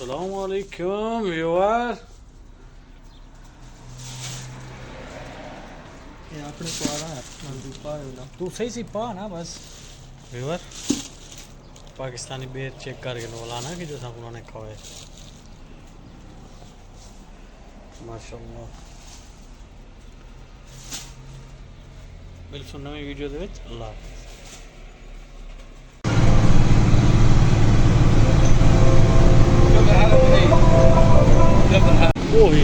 अस्सलामुअलैकुम व्यूअर। ये आपने पाना है ना तू सही सी पा ना बस व्यूअर। पाकिस्तानी बेर चेक करके बोला ना कि जैसा उन्होंने खाए माशाअल्लाह। बिल्कुल नवी वीडियो दे विच अल्लाह हाफिज़। ओही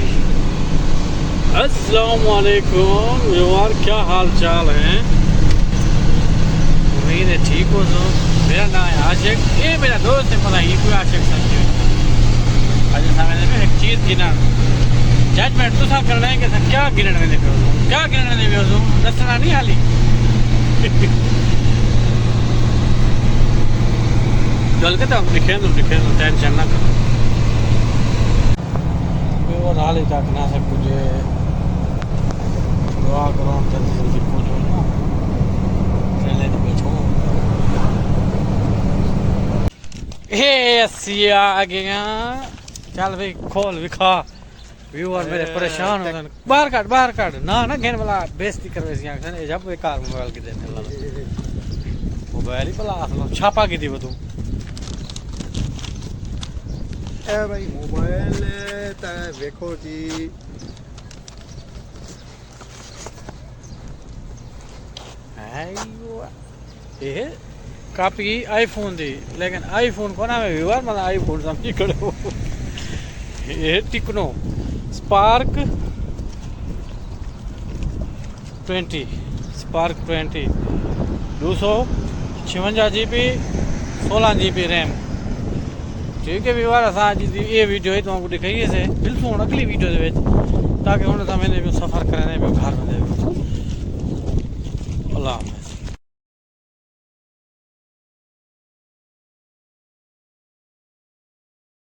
अस्सलामुअलैकुम व्यूअर, क्या हाल चाल हैं? उम्मीद है ठीक हो। तो मेरा नाम है आशिक, ये मेरा दोस्त है पता ही कोई आशिक समझे। आज मैंने एक चीज़ गिना जजमेंट तो सा करना है कि क्या गिनने में देखो क्या गिनने में देखो दसना नहीं हाली गल के तो लिखे टेंशन ना करो और हाल तक ना सब कुछ दुआ करो जल्दी जल्दी पहुँचो ना ट्रेन तो बैठो। हे अस्सिया आ गया, चल भाई खोल भी खा। व्यूअर मेरे परेशान हो गए। बाहर काट ना घेन वाला बेइज्जती करवे सी आखन जब बेकार मोबाइल की देने वाला मोबाइल ही भला असलो छापा की थी वो तू ए भाई मोबाइल ता देखो जी ये कापी आईफोन दी लेकिन आईफोन को ना व्यूअर मतलब आईफोन समझी करो। ये टिकनो स्पार्क 20 256 GB 16 GB रैम। ठीक है व्यूअर, असां ये वीडियो ही तुमको दिखाइए से बिल्कुल अगली वीडियो दे ताकि हुन मैंने भी सफ़र करने भी घर में